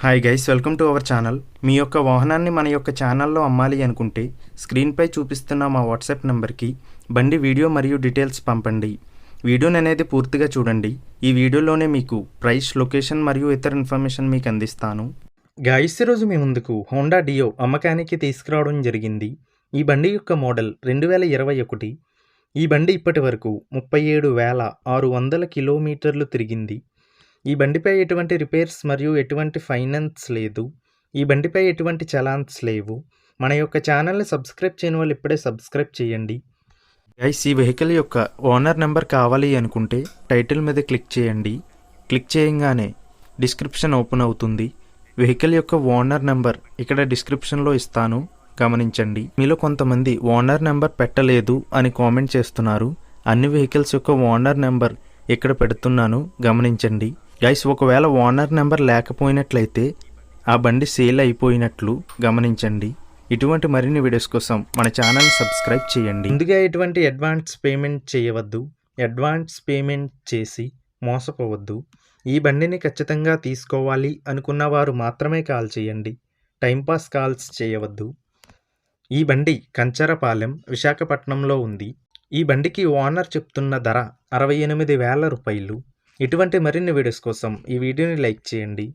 Hi guys, welcome to our channel. మీ యొక్క వాహనాన్ని మన యొక్క ఛానల్లో అమ్మాలి అనుకుంటే స్క్రీన్పై చూపిస్తున్న మా వాట్సాప్ నెంబర్కి బండి వీడియో మరియు డీటెయిల్స్ పంపండి. వీడియోని అనేది పూర్తిగా చూడండి. ఈ వీడియోలోనే మీకు ప్రైస్, లొకేషన్ మరియు ఇతర ఇన్ఫర్మేషన్ మీకు అందిస్తాను. గైస్, ఈరోజు మీ ముందుకు హోండా డియో అమ్మకానికి తీసుకురావడం జరిగింది. ఈ బండి యొక్క మోడల్ 2021. ఈ బండి ఇప్పటి వరకు 37,600 కిలోమీటర్లు తిరిగింది. ఈ బండిపై ఎటువంటి రిపేర్స్ మరియు ఎటువంటి ఫైనాన్స్ లేదు. ఈ బండిపై ఎటువంటి చలాన్స్ లేవు. మన యొక్క ఛానల్ని సబ్స్క్రైబ్ చేయని వాళ్ళు ఇప్పుడే సబ్స్క్రైబ్ చేయండి. గైస్, ఈ వెహికల్ యొక్క ఓనర్ నెంబర్ కావాలి అనుకుంటే టైటిల్ మీద క్లిక్ చేయండి. క్లిక్ చేయగానే డిస్క్రిప్షన్ ఓపెన్ అవుతుంది. వెహికల్ యొక్క ఓనర్ నెంబర్ ఇక్కడ డిస్క్రిప్షన్లో ఇస్తాను, గమనించండి. మీలో కొంతమంది ఓనర్ నెంబర్ పెట్టలేదు అని కామెంట్ చేస్తున్నారు. అన్ని వెహికల్స్ యొక్క ఓనర్ నెంబర్ ఇక్కడ పెడుతున్నాను, గమనించండి. గైస్, ఒకవేళ ఓనర్ నెంబర్ లేకపోయినట్లయితే ఆ బండి సేల్ అయిపోయినట్లు గమనించండి. ఇటువంటి మరిన్ని వీడియోస్ కోసం మన ఛానల్ సబ్స్క్రైబ్ చేయండి. ముందుగా ఎటువంటి అడ్వాన్స్ పేమెంట్ చేయవద్దు. అడ్వాన్స్ పేమెంట్ చేసి మోసపోవద్దు. ఈ బండిని ఖచ్చితంగా తీసుకోవాలి అనుకున్న వారు మాత్రమే కాల్ చేయండి. టైంపాస్ కాల్స్ చేయవద్దు. ఈ బండి కంచరపాలెం, విశాఖపట్నంలో ఉంది. ఈ బండికి ఓనర్ చెప్తున్న ధర 68,000 రూపాయలు. ఇటువంటి మరిన్ని వీడియోస్ కోసం ఈ వీడియోని లైక్ చేయండి.